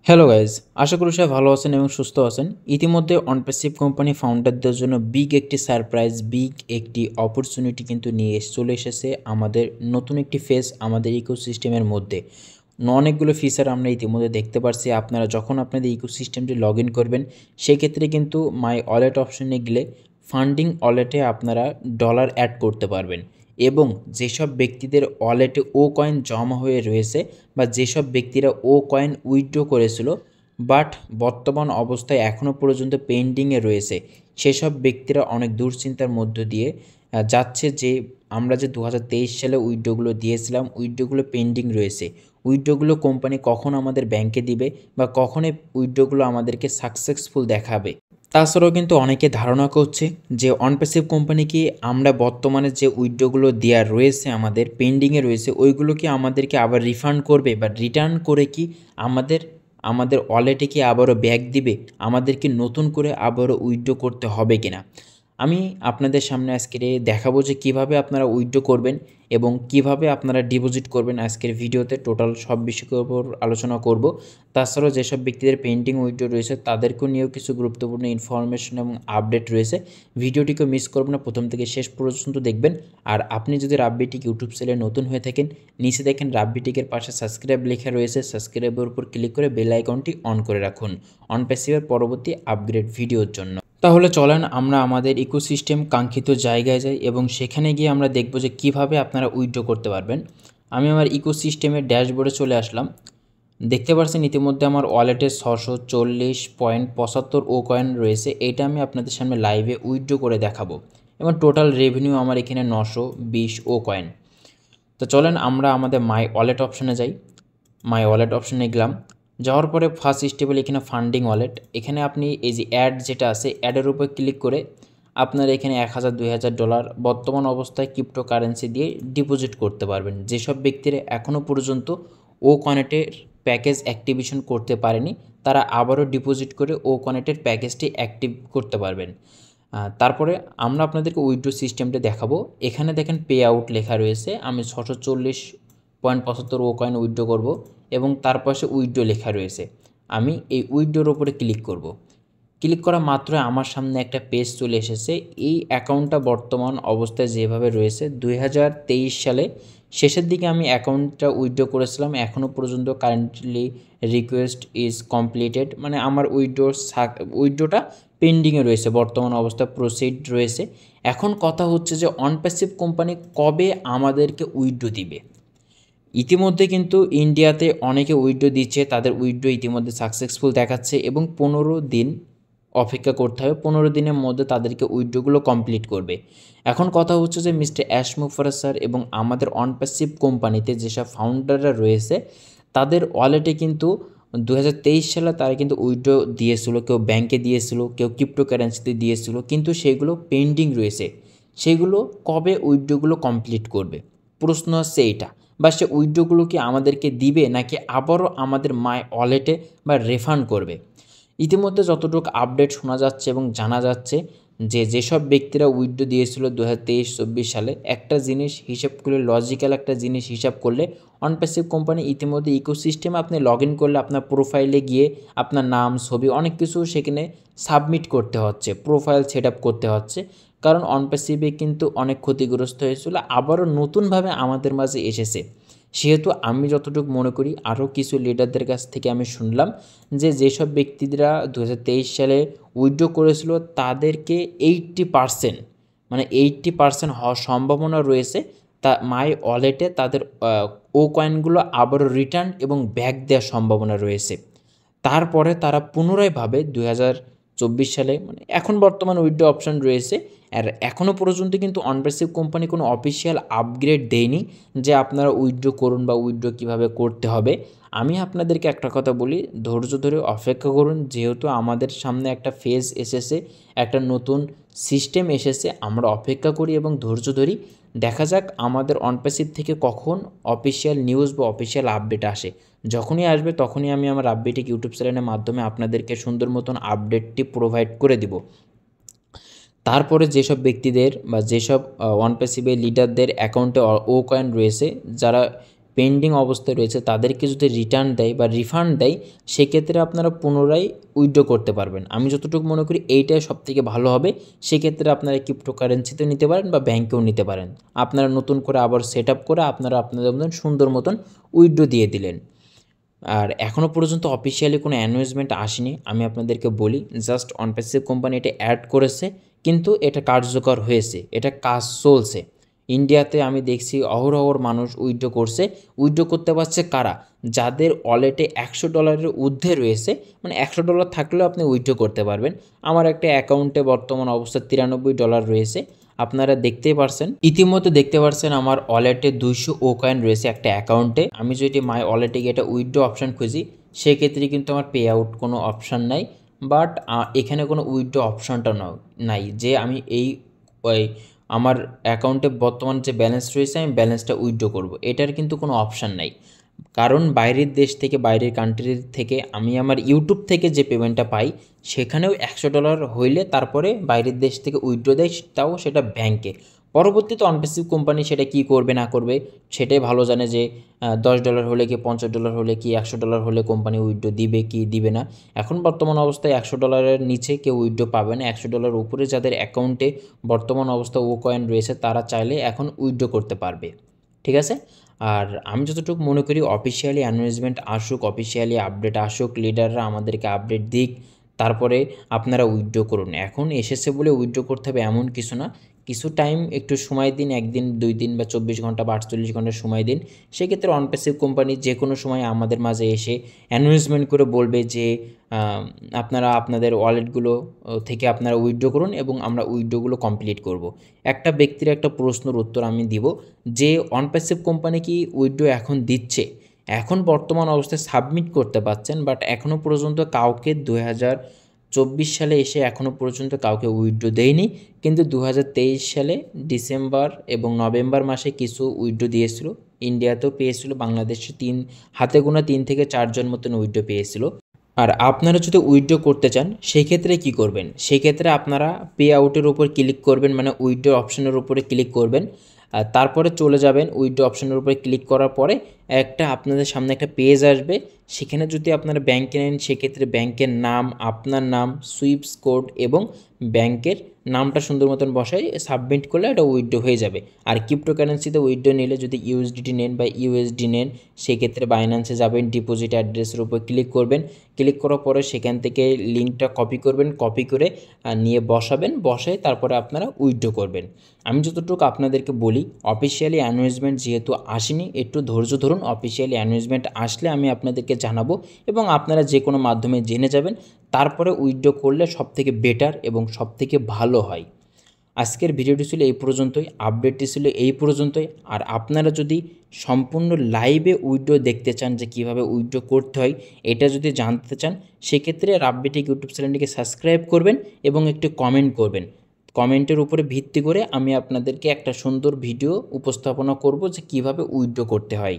Hello guys, আশা করি সবাই ভালো আছেন এবং সুস্থ আছেন। ইতিমধ্যে অনপ্যাসিভ কোম্পানি ফাউন্ডারদের জন্য বিগ একটি সারপ্রাইজ, বিগ একটি অপরচুনিটি কিন্তু নিয়ে চলে এসেছে আমাদের নতুন একটি ফেস আমাদের ইকোসিস্টেমের মধ্যে। অনেকগুলো ফিচার আমরা ইতিমধ্যে দেখতে পারছি। আপনারা যখন আপনাদের ইকোসিস্টেমটি লগ ইন করবেন, সেক্ষেত্রে কিন্তু মাই ওয়ালেট অপশনে গেলে ফান্ডিং ওয়ালেটে আপনারা ডলার অ্যাড করতে পারবেন এবং যেসব ব্যক্তিদের ওয়ালেটে ও কয়েন জমা হয়ে রয়েছে বা যেসব ব্যক্তিরা ও কয়েন উইথড্র করেছিল বাট বর্তমান অবস্থায় এখনও পর্যন্ত পেন্ডিংয়ে রয়েছে, সেসব ব্যক্তিরা অনেক দুশ্চিন্তার মধ্য দিয়ে যাচ্ছে যে আমরা যে 2023 সালে উইথড্রগুলো দিয়েছিলাম, উইথড্রগুলো পেন্ডিং রয়েছে, উইথড্রগুলো কোম্পানি কখন আমাদের ব্যাংকে দিবে বা কখন এই উইথড্রগুলো আমাদেরকে সাকসেসফুল দেখাবে। তাছাড়াও কিন্তু অনেকে ধারণা করছে যে অনপ্যাসিভ কোম্পানি কি আমরা বর্তমানে যে উইথড্রগুলো দেওয়া রয়েছে আমাদের পেন্ডিংয়ে রয়েছে ওইগুলো কি আমাদেরকে আবার রিফান্ড করবে বা রিটার্ন করে কি আমাদের আমাদের ওয়ালেটে কি আবারও ব্যাক দিবে, আমাদের কি নতুন করে আবারও উইথড্র করতে হবে কিনা। আমি আপনাদের সামনে আজকের দেখাবো যে কিভাবে আপনারা উইথড্র করবেন এবং কিভাবে আপনারা ডিপোজিট করবেন। আজকের ভিডিওতে টোটাল সব বিষয়ের উপর আলোচনা করব। তাছাড়াও যেসব ব্যক্তিদের পেন্ডিং উইথড্র রয়েছে তাদেরকেও নিয়েও কিছু গুরুত্বপূর্ণ ইনফরমেশন এবং আপডেট রয়েছে। ভিডিওটিকে মিস করবেন না, প্রথম থেকে শেষ পর্যন্ত দেখবেন। আর আপনি যদি রাব্বিটিক ইউটিউব চ্যানেলে নতুন হয়ে থাকেন, নিচে দেখেন রাব্বিটিকের পাশে সাবস্ক্রাইব লেখা রয়েছে, সাবস্ক্রাইবের উপর ক্লিক করে বেল আইকনটি অন করে রাখুন অনপ্যাসিভের পরবর্তী আপগ্রেড ভিডিওর জন্য। তাহলে চলেন আমরা আমাদের ইকোসিস্টেম কাঙ্ক্ষিত জায়গায় যাই এবং সেখানে গিয়ে আমরা দেখব যে কিভাবে আপনারা উইথড্র করতে পারবেন। আমি আমার ইকোসিস্টেমের ড্যাশবোর্ডে চলে আসলাম। দেখতে পাচ্ছেন ইতিমধ্যে আমার ওয়ালেটে 640.75 ও কয়েন রয়েছে। এটা আমি আপনাদের সামনে লাইভে উইথড্র করে দেখাবো এবং টোটাল রেভিনিউ আমার এখানে 920 ও কয়েন। তো চলেন আমরা আমাদের মাই ওয়ালেট অপশানে যাই। মাই ওয়ালেট অপশানে গেলাম, যাওয়ার পরে ফার্স্ট স্টেপে এখানে ফান্ডিং ওয়ালেট, এখানে আপনি এই যে অ্যাড যেটা আছে অ্যাডের উপর ক্লিক করে আপনারা এখানে 1000 $2000 বর্তমান অবস্থায় ক্রিপ্টোকারেন্সি দিয়ে ডিপোজিট করতে পারবেন। যেসব ব্যক্তিরা এখনও পর্যন্ত ও কনেটের প্যাকেজ অ্যাক্টিভেশন করতে পারেনি তারা আবারও ডিপোজিট করে ও কনেটের প্যাকেজটি অ্যাক্টিভ করতে পারবেন। তারপরে আমরা আপনাদেরকে উইথড্র সিস্টেমটা দেখাবো। এখানে দেখেন পে আউট লেখা রয়েছে, আমি 640.75 ও কয়েন উইথড্র করব এবং তার পাশে উইথড্র লেখা রয়েছে। আমি এই উইথড্রোর উপরে ক্লিক করব। ক্লিক করা মাত্রই আমার সামনে একটা পেজ চলে এসেছে। এই অ্যাকাউন্টটা বর্তমান অবস্থায় যেভাবে রয়েছে 2023 সালে শেষের দিকে আমি অ্যাকাউন্টটা উইথড্র করেছিলাম, এখনও পর্যন্ত কারেন্টলি রিকোয়েস্ট ইজ কমপ্লিটেড, মানে আমার উইথড্রটা পেন্ডিংয়ে রয়েছে, বর্তমান অবস্থা প্রসিড রয়েছে। এখন কথা হচ্ছে যে অনপ্যাসিভ কোম্পানি কবে আমাদেরকে উইথড্র দিবে। ইতিমধ্যে কিন্তু ইন্ডিয়াতে অনেকে উইথড্র দিচ্ছে, তাদের উইথড্র ইতিমধ্যে সাকসেসফুল দেখাচ্ছে এবং 15 দিন অপেক্ষা করতে হবে, 15 দিনের মধ্যে তাদেরকে উইথড্রগুলো কমপ্লিট করবে। এখন কথা হচ্ছে যে মিস্টার অ্যাশমুফারা স্যার এবং আমাদের অনপ্যাসিভ কোম্পানিতে যেসব ফাউন্ডাররা রয়েছে তাদের ওয়ালেটে কিন্তু 2023 সালে তারা কিন্তু উইথড্র দিয়েছিল, কেউ ব্যাংকে দিয়েছিল, কেউ ক্রিপ্টোকারেন্সিতে দিয়েছিল, কিন্তু সেগুলো পেন্ডিং রয়েছে। সেগুলো কবে উইথড্রগুলো কমপ্লিট করবে, প্রশ্ন হচ্ছে এইটা। বা সে উইথড্রগুলো কি আমাদেরকে দিবে নাকি আবারও আমাদের মাই ওয়ালেটে বা রিফান্ড করবে। ইতিমধ্যে যতটুকু আপডেট শোনা যাচ্ছে এবং জানা যাচ্ছে যে যেসব ব্যক্তিরা উইথড্র দিয়েছিল 2023-24 সালে, একটা জিনিস হিসাব করলে, লজিক্যাল একটা জিনিস হিসাব করলে অনপ্যাসিভ কোম্পানি ইতিমধ্যে ইকোসিস্টেমে আপনি লগ ইন করলে আপনার প্রোফাইলে গিয়ে আপনার নাম, ছবি, অনেক কিছু সেখানে সাবমিট করতে হচ্ছে, প্রোফাইল সেট আপ করতে হচ্ছে, কারণ অনপ্যাসিভে কিন্তু অনেক ক্ষতিগ্রস্ত হয়েছিল, আবারও নতুনভাবে আমাদের মাঝে এসেছে। সেহেতু আমি যতটুকু মনে করি, আরও কিছু লিডারদের কাছ থেকে আমি শুনলাম যে যেসব ব্যক্তিরা 2023 সালে উইথড্র করেছিল তাদেরকে 80%, মানে 80% হওয়ার সম্ভাবনা রয়েছে তা মাই ওয়ালেটে তাদের ও কয়েনগুলো আবারও রিটার্ন এবং ব্যাক দেওয়ার সম্ভাবনা রয়েছে। তারপরে তারা পুনরায় ভাবে 2024 সালে, মানে এখন বর্তমান উইথড্র অপশান রয়েছে। আর এখনও পর্যন্ত কিন্তু অনপ্যাসিভ কোম্পানি কোনো অফিসিয়াল আপগ্রেড দেয়নি যে আপনারা উইথড্র করুন বা উইথড্র কীভাবে করতে হবে। আমি আপনাদেরকে একটা কথা বলি, ধৈর্য ধরে অপেক্ষা করুন, যেহেতু আমাদের সামনে একটা ফেজ এসেছে, একটা নতুন সিস্টেম এসেছে, আমরা অপেক্ষা করি এবং ধৈর্য ধরি। দেখা যাক আমাদের অনপ্যাসিভ থেকে কখন অফিসিয়াল নিউজ বা অফিসিয়াল আপডেট আসে। যখনই আসবে তখনই আমি আমার রাব্বিটিক ইউটিউব চ্যানেলের মাধ্যমে আপনাদেরকে সুন্দর মতন আপডেটটি প্রোভাইড করে দিব। তারপরে যেসব ব্যক্তিদের বা যেসব অনপ্যাসিভের লিডারদের অ্যাকাউন্টে ও কয়েন রয়েছে, যারা পেন্ডিং অবস্থায় রয়েছে তাদেরকে যদি রিটার্ন দেয় বা রিফান্ড দেয়, সেক্ষেত্রে আপনারা পুনরায় উইথড্র করতে পারবেন। আমি যতটুকু মনে করি এইটাই সবথেকে ভালো হবে। সেক্ষেত্রে আপনারা ক্রিপ্টোকারেন্সিতেও নিতে পারেন বা ব্যাংকেও নিতে পারেন। আপনারা নতুন করে আবার সেট আপ করে আপনারা আপনাদের মতন সুন্দর মতন উইথড্র দিয়ে দিলেন। আর এখনও পর্যন্ত অফিসিয়ালি কোনো অ্যানাউন্সমেন্ট আসেনি। আমি আপনাদেরকে বলি, জাস্ট অনপ্যাসিভ কোম্পানি এটা অ্যাড করেছে, কিন্তু এটা কার্যকর হয়েছে, এটা কাজ চলছে। ইন্ডিয়াতে আমি দেখছি অহরহর মানুষ উইথড্র করছে। উইথড্র করতে পারছে কারা? যাদের ওয়ালেটে $100 ঊর্ধ্বে রয়েছে, মানে $100 থাকলেও আপনি উইথড্র করতে পারবেন। আমার একটা অ্যাকাউন্টে বর্তমান অবস্থা $93 রয়েছে। আপনারা দেখতেই পারছেন, ইতিমধ্যে দেখতে পারছেন আমার ওয়ালেটে 200 ও কয়েন রয়েছে একটা অ্যাকাউন্টে। আমি যদি মাই ওয়ালেটে গিয়ে একটা উইথড্র অপশান খুঁজি, সেক্ষেত্রে কিন্তু আমার পে আউট কোনো অপশান নাই। বাট এখানে কোনো উইথড্র অপশানটা নাই যে আমি ওই আমার অ্যাকাউন্টে বর্তমান যে ব্যালেন্স রয়েছে আমি ব্যালেন্সটা উইথড্র করব, এটার কিন্তু কোনো অপশান নাই। কারণ বাইরের দেশ থেকে, বাইরের কান্ট্রির থেকে আমি আমার ইউটিউব থেকে যে পেমেন্টটা পাই, সেখানেও $100 হইলে তারপরে বাইরের দেশ থেকে উইথড্র দেয়, তাও সেটা ব্যাংকে। পরবর্তীতে অনপ্যাসিভ কোম্পানি সেটা কি করবে না করবে সেটাই ভালো জানে, যে $10 হলে কি, $50 হলে কি, $100 হলে কোম্পানি উইথড্র দিবে কি দিবে না। এখন বর্তমান অবস্থায় $100 নিচে কেউ উইথড্র পাবে না। $100 উপরে যাদের অ্যাকাউন্টে বর্তমান অবস্থা ও কয়েন রয়েছে, তারা চাইলে এখন উইথড্র করতে পারবে। ঠিক আছে। আর আমি যতটুকু মনে করি অফিসিয়ালি অ্যানাউন্সমেন্ট আসুক, অফিসিয়ালি আপডেট আসুক, লিডাররা আমাদেরকে আপডেট দিক, তারপরে আপনারা উইথড্র করুন। এখন এসেছে বলে উইথড্র করতে হবে এমন কিছু না। কিছু টাইম একটু সময় দিন, 1 দিন 2 দিন বা 24 ঘন্টা বা 48 ঘন্টা সময় দিন। সেক্ষেত্রে অনপ্যাসিভ কোম্পানি যে কোনো সময় আমাদের মাঝে এসে অ্যানাউন্সমেন্ট করে বলবে যে আপনারা আপনাদের ওয়ালেটগুলো থেকে আপনারা উইথড্র করুন এবং আমরা উইথড্রগুলো কমপ্লিট করব। একটা ব্যক্তির একটা প্রশ্নের উত্তর আমি দিব, যে অনপ্যাসিভ কোম্পানি কি উইথড্র এখন দিচ্ছে? এখন বর্তমান অবস্থায় সাবমিট করতে পারছেন, বাট এখনও পর্যন্ত কাউকে 2024 সালে এসে এখনও পর্যন্ত কাউকে উইথড্র দেয়নি। কিন্তু 2023 সালে ডিসেম্বর এবং নভেম্বর মাসে কিছু উইথড্র দিয়েছিল। ইন্ডিয়াতেও পেয়েছিল, বাংলাদেশে হাতে গোনা 3 থেকে 4 জন মতন উইথড্র পেয়েছিল। আর আপনারা যদি উইথড্র করতে চান, সেক্ষেত্রে কি করবেন? সেক্ষেত্রে আপনারা পে আউটের উপর ক্লিক করবেন, মানে উইথড্র অপশনের উপরে ক্লিক করবেন। আর তারপরে চলে যাবেন উইথড্র অপশনের উপরে ক্লিক করার পরে একটা আপনাদের সামনে একটা পেজ আসবে। সেখানে যদি আপনারা ব্যাংকে নেন, সেক্ষেত্রে ব্যাংকের নাম, আপনার নাম, সুইফট কোড এবং ব্যাংকের নামটা সুন্দর মতন বসাই সাবমিট করলে এটা উইথড্র হয়ে যাবে। আর ক্রিপ্টোকারেন্সিতে উইথড্র নিলে, যদি ইউএসডিটি নেন বা ইউএসডি নেন, সেক্ষেত্রে বাইন্যান্সে যাবেন, ডিপোজিট অ্যাড্রেসের উপর ক্লিক করবেন। ক্লিক করার পরে সেখান থেকে লিঙ্কটা কপি করবেন, কপি করে নিয়ে বসাবেন, বসায় তারপরে আপনারা উইথড্র করবেন। আমি যতটুকু আপনাদেরকে বলি, অফিসিয়ালি অ্যানাউন্সমেন্ট যেহেতু আসেনি, একটু ধৈর্য ধরুন। অফিসিয়ালি অ্যানাউন্সমেন্ট আসলে আমি আপনাদেরকে জানাবো এবং আপনারা যে কোনো মাধ্যমে জেনে যাবেন। তারপরে উইথড্র করলে সবথেকে বেটার এবং সবথেকে ভালো হয়। আজকের ভিডিওটি ছিল এই পর্যন্তই, আপডেটটি ছিল এই পর্যন্তই। আর আপনারা যদি সম্পূর্ণ লাইভে উইথড্র দেখতে চান, যে কীভাবে উইথড্র করতে হয় এটা যদি জানতে চান, সেক্ষেত্রে রাব্বিটেক ইউটিউব চ্যানেলটিকে সাবস্ক্রাইব করবেন এবং একটু কমেন্ট করবেন। কমেন্টের উপরে ভিত্তি করে আমি আপনাদেরকে একটা সুন্দর ভিডিও উপস্থাপনা করব যে কীভাবে উইথড্র করতে হয়।